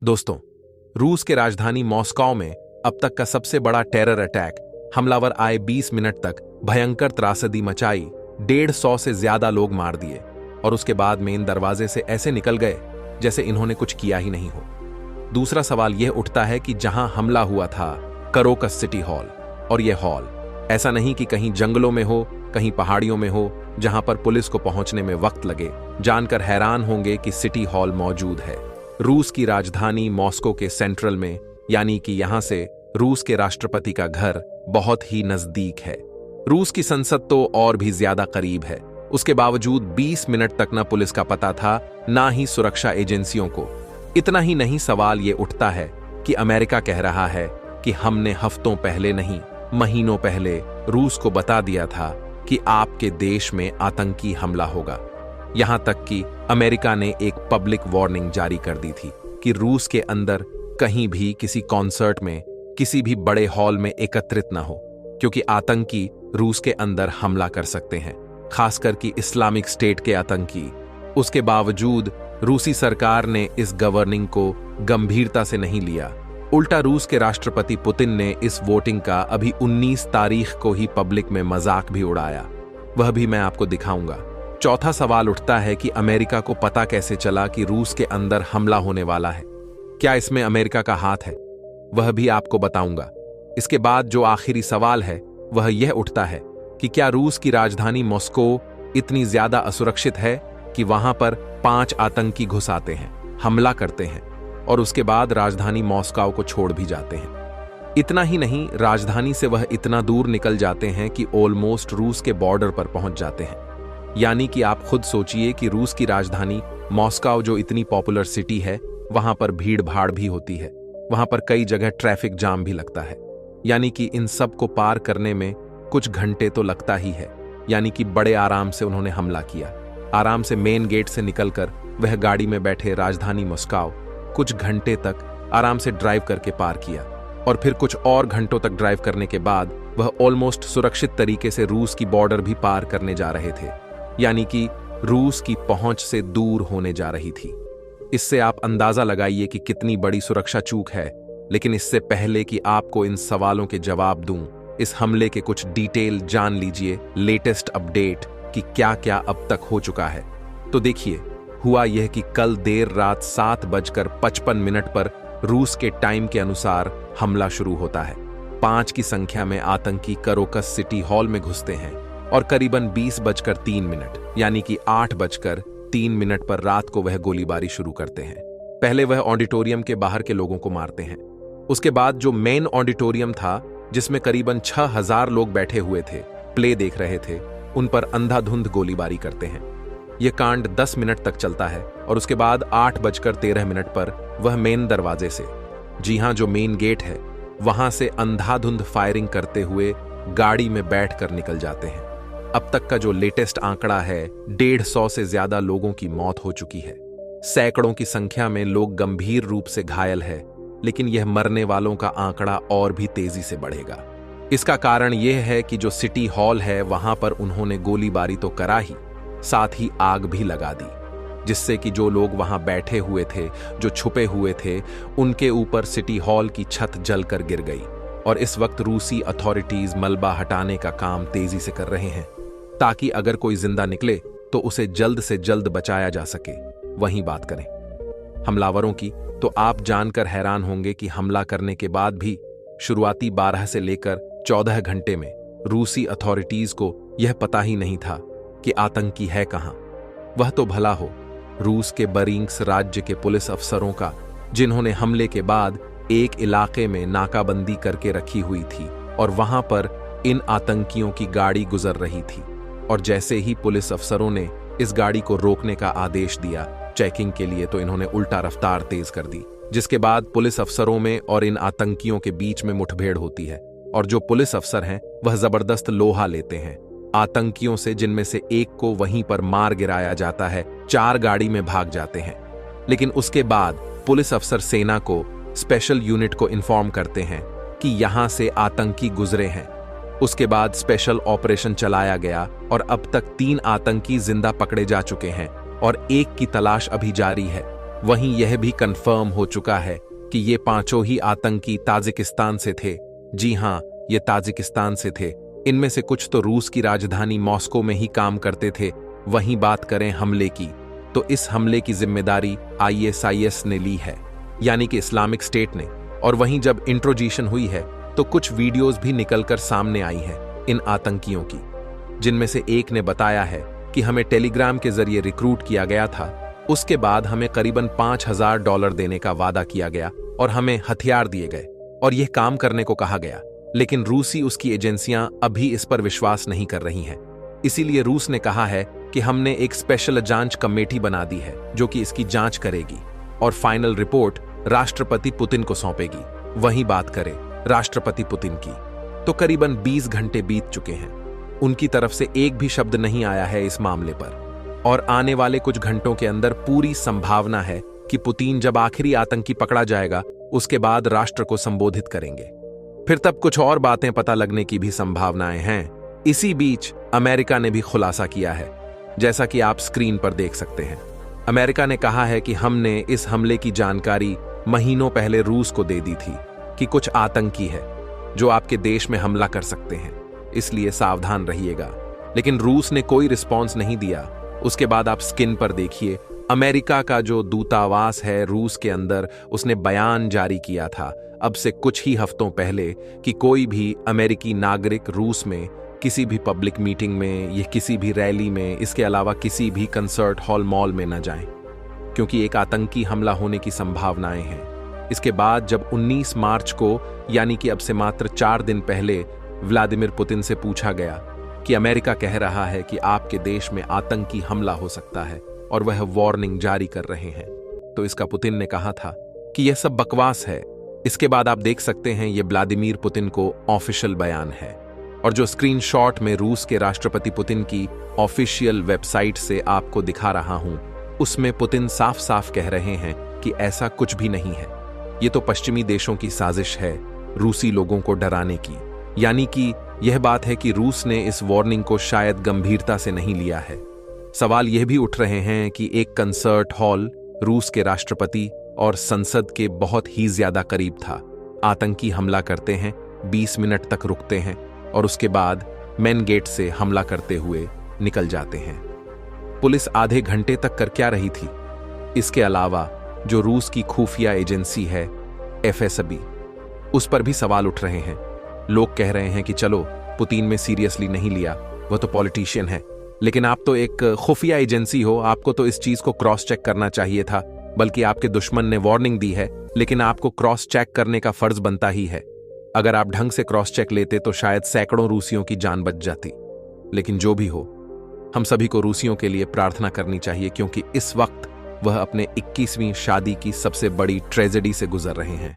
दोस्तों, रूस के राजधानी मॉस्को में अब तक का सबसे बड़ा टेरर अटैक, हमलावर आए 20 मिनट तक भयंकर त्रासदी मचाई, 150 से ज्यादा लोग मार दिए और उसके बाद मेन दरवाजे से ऐसे निकल गए जैसे इन्होंने कुछ किया ही नहीं हो। दूसरा सवाल यह उठता है कि जहां हमला हुआ था करोकस सिटी हॉल, और यह हॉल ऐसा नहीं कि कहीं जंगलों में हो, कहीं पहाड़ियों में हो जहां पर पुलिस को पहुंचने में वक्त लगे। जानकर हैरान होंगे कि सिटी हॉल मौजूद है रूस की राजधानी मॉस्को के सेंट्रल में, यानी कि यहां से रूस के राष्ट्रपति का घर बहुत ही नजदीक है। रूस की संसद तो और भी ज्यादा करीब है। उसके बावजूद 20 मिनट तक न पुलिस का पता था, ना ही सुरक्षा एजेंसियों को। इतना ही नहीं, सवाल ये उठता है कि अमेरिका कह रहा है कि हमने हफ्तों पहले नहीं, महीनों पहले रूस को बता दिया था कि आपके देश में आतंकी हमला होगा। यहां तक कि अमेरिका ने एक पब्लिक वार्निंग जारी कर दी थी कि रूस के अंदर कहीं भी किसी कॉन्सर्ट में, किसी भी बड़े हॉल में एकत्रित न हो, क्योंकि आतंकी रूस के अंदर हमला कर सकते हैं, खासकर कि इस्लामिक स्टेट के आतंकी। उसके बावजूद रूसी सरकार ने इस गवर्निंग को गंभीरता से नहीं लिया। उल्टा रूस के राष्ट्रपति पुतिन ने इस वोटिंग का अभी 19 तारीख को ही पब्लिक में मजाक भी उड़ाया। वह भी मैं आपको दिखाऊंगा। चौथा सवाल उठता है कि अमेरिका को पता कैसे चला कि रूस के अंदर हमला होने वाला है? क्या इसमें अमेरिका का हाथ है? वह भी आपको बताऊंगा। इसके बाद जो आखिरी सवाल है वह यह उठता है कि क्या रूस की राजधानी मॉस्को इतनी ज्यादा असुरक्षित है कि वहां पर 5 आतंकी घुस आते हैं, हमला करते हैं और उसके बाद राजधानी मॉस्को को छोड़ भी जाते हैं। इतना ही नहीं, राजधानी से वह इतना दूर निकल जाते हैं कि ऑलमोस्ट रूस के बॉर्डर पर पहुंच जाते हैं। यानी कि आप खुद सोचिए कि रूस की राजधानी मॉस्को जो इतनी पॉपुलर सिटी है, वहां पर भीड़ भाड़ भी होती है, वहां पर कई जगह ट्रैफिक जाम भी लगता है। यानी कि इन सब को पार करने में कुछ घंटे तो लगता ही है। यानी कि बड़े आराम से उन्होंने हमला किया। आराम से मेन गेट से निकलकर वह गाड़ी में बैठे राजधानी मॉस्को कुछ घंटे तक आराम से ड्राइव करके पार किया और फिर कुछ और घंटों तक ड्राइव करने के बाद वह ऑलमोस्ट सुरक्षित तरीके से रूस की बॉर्डर भी पार करने जा रहे थे। यानी कि रूस की पहुंच से दूर होने जा रही थी। इससे आप अंदाजा लगाइए कि कितनी बड़ी सुरक्षा चूक है। लेकिन इससे पहले कि आपको इन सवालों के जवाब दूं, इस हमले के कुछ डिटेल जान लीजिए, लेटेस्ट अपडेट कि क्या क्या अब तक हो चुका है। तो देखिए, हुआ यह कि कल देर रात 7:55 पर रूस के टाइम के अनुसार हमला शुरू होता है। 5 की संख्या में आतंकी करोकस सिटी हॉल में घुसते हैं और करीबन 20:03 यानी कि 8:03 पर रात को वह गोलीबारी शुरू करते हैं। पहले वह ऑडिटोरियम के बाहर के लोगों को मारते हैं। उसके बाद जो मेन ऑडिटोरियम था, जिसमें करीबन 6000 लोग बैठे हुए थे, प्ले देख रहे थे, उन पर अंधाधुंध गोलीबारी करते हैं। यह कांड 10 मिनट तक चलता है और उसके बाद 8:13 पर वह मेन दरवाजे से, जी हां, जो मेन गेट है, वहां से अंधाधुंध फायरिंग करते हुए गाड़ी में बैठकर निकल जाते हैं। अब तक का जो लेटेस्ट आंकड़ा है, 150 से ज्यादा लोगों की मौत हो चुकी है। सैकड़ों की संख्या में लोग गंभीर रूप से घायल है, लेकिन यह मरने वालों का आंकड़ा और भी तेजी से बढ़ेगा। इसका कारण यह है कि जो सिटी हॉल है, वहां पर उन्होंने गोलीबारी तो करा ही, साथ ही आग भी लगा दी, जिससे कि जो लोग वहां बैठे हुए थे, जो छुपे हुए थे, उनके ऊपर सिटी हॉल की छत जलकर गिर गई। और इस वक्त रूसी अथॉरिटीज मलबा हटाने का काम तेजी से कर रहे हैं, ताकि अगर कोई जिंदा निकले तो उसे जल्द से जल्द बचाया जा सके। वहीं बात करें हमलावरों की, तो आप जानकर हैरान होंगे कि हमला करने के बाद भी शुरुआती 12 से लेकर 14 घंटे में रूसी अथॉरिटीज को यह पता ही नहीं था कि आतंकी है कहां। वह तो भला हो रूस के बरिंग्स राज्य के पुलिस अफसरों का, जिन्होंने हमले के बाद एक इलाके में नाकाबंदी करके रखी हुई थी और वहां पर इन आतंकियों की गाड़ी गुजर रही थी। और जैसे ही पुलिस अफसरों ने इस गाड़ी को रोकने का आदेश दिया चेकिंग के लिए, तो इन्होंने उल्टा रफ्तार तेज कर दी, जिसके बाद पुलिस अफसरों में और इन आतंकियों के बीच में मुठभेड़ होती है। और जो पुलिस अफसर हैं, वह जबरदस्त लोहा लेते हैं आतंकियों से, जिनमें से एक को वहीं पर मार गिराया जाता है। 4 गाड़ी में भाग जाते हैं। लेकिन उसके बाद पुलिस अफसर सेना को, स्पेशल यूनिट को इन्फॉर्म करते हैं कि यहां से आतंकी गुजरे हैं। उसके बाद स्पेशल ऑपरेशन चलाया गया और अब तक 3 आतंकी जिंदा पकड़े जा चुके हैं और एक की तलाश अभी जारी है। वहीं यह भी कंफर्म हो चुका है कि ये पांचों ही आतंकी ताजिकिस्तान से थे। जी हां, ये ताजिकिस्तान से थे। इनमें से कुछ तो रूस की राजधानी मॉस्को में ही काम करते थे। वहीं बात करें हमले की, तो इस हमले की जिम्मेदारी ISIS ने ली है, यानी कि इस्लामिक स्टेट ने। और वहीं जब इंट्रोजिशन हुई है तो कुछ वीडियोस भी निकलकर सामने आई हैं इन आतंकियों की, जिनमें से एक ने बताया है कि हमें टेलीग्राम के जरिए रिक्रूट किया गया था। उसके बाद हमें करीबन $5000 देने का वादा किया गया और हमें हथियार दिए गए और यह काम करने को कहा गया। लेकिन रूसी उसकी एजेंसियां अभी इस पर विश्वास नहीं कर रही हैं। इसीलिए रूस ने कहा है कि हमने एक स्पेशल जांच कमेटी बना दी है जो कि इसकी जांच करेगी और फाइनल रिपोर्ट राष्ट्रपति पुतिन को सौंपेगी। वहीं बात करें राष्ट्रपति पुतिन की, तो करीबन 20 घंटे बीत चुके हैं। उनकी तरफ से एक भी शब्द नहीं आया है इस मामले पर, और आने वाले कुछ घंटों के अंदर पूरी संभावना है कि पुतिन जब आखिरी आतंकी पकड़ा जाएगा उसके बाद राष्ट्र को संबोधित करेंगे। फिर तब कुछ और बातें पता लगने की भी संभावनाएं हैं। इसी बीच अमेरिका ने भी खुलासा किया है, जैसा कि आप स्क्रीन पर देख सकते हैं। अमेरिका ने कहा है कि हमने इस हमले की जानकारी महीनों पहले रूस को दे दी थी कि कुछ आतंकी है जो आपके देश में हमला कर सकते हैं, इसलिए सावधान रहिएगा। लेकिन रूस ने कोई रिस्पॉन्स नहीं दिया। उसके बाद आप स्क्रीन पर देखिए, अमेरिका का जो दूतावास है रूस के अंदर, उसने बयान जारी किया था अब से कुछ ही हफ्तों पहले कि कोई भी अमेरिकी नागरिक रूस में किसी भी पब्लिक मीटिंग में या किसी भी रैली में, इसके अलावा किसी भी कंसर्ट हॉल मॉल में न जाएं, क्योंकि एक आतंकी हमला होने की संभावनाएं हैं। इसके बाद जब 19 मार्च को, यानी कि अब से मात्र 4 दिन पहले, व्लादिमीर पुतिन से पूछा गया कि अमेरिका कह रहा है कि आपके देश में आतंकी हमला हो सकता है और वह वार्निंग जारी कर रहे हैं, तो इसका पुतिन ने कहा था कि यह सब बकवास है। इसके बाद आप देख सकते हैं ये व्लादिमीर पुतिन को ऑफिशियल बयान है, और जो स्क्रीनशॉट में रूस के राष्ट्रपति पुतिन की ऑफिशियल वेबसाइट से आपको दिखा रहा हूं, उसमें पुतिन साफ साफ कह रहे हैं कि ऐसा कुछ भी नहीं है। ये तो पश्चिमी देशों की साजिश है रूसी लोगों को डराने की। यानी कि यह बात है कि रूस ने इस वार्निंग को शायद गंभीरता से नहीं लिया है। सवाल यह भी उठ रहे हैं कि एक कंसर्ट हॉल रूस के राष्ट्रपति और संसद के बहुत ही ज्यादा करीब था। आतंकी हमला करते हैं, 20 मिनट तक रुकते हैं और उसके बाद मेन गेट से हमला करते हुए निकल जाते हैं। पुलिस आधे घंटे तक कर क्या रही थी? इसके अलावा जो रूस की खुफिया एजेंसी है FSB, उस पर भी सवाल उठ रहे हैं। लोग कह रहे हैं कि चलो, पुतिन में सीरियसली नहीं लिया, वह तो पॉलिटिशियन है, लेकिन आप तो एक खुफिया एजेंसी हो, आपको तो इस चीज को क्रॉस चेक करना चाहिए था। बल्कि आपके दुश्मन ने वार्निंग दी है, लेकिन आपको क्रॉस चेक करने का फर्ज बनता ही है। अगर आप ढंग से क्रॉस चेक लेते तो शायद सैकड़ों रूसियों की जान बच जाती। लेकिन जो भी हो, हम सभी को रूसियों के लिए प्रार्थना करनी चाहिए, क्योंकि इस वक्त वह अपने 21वीं शादी की सबसे बड़ी ट्रेजेडी से गुजर रहे हैं।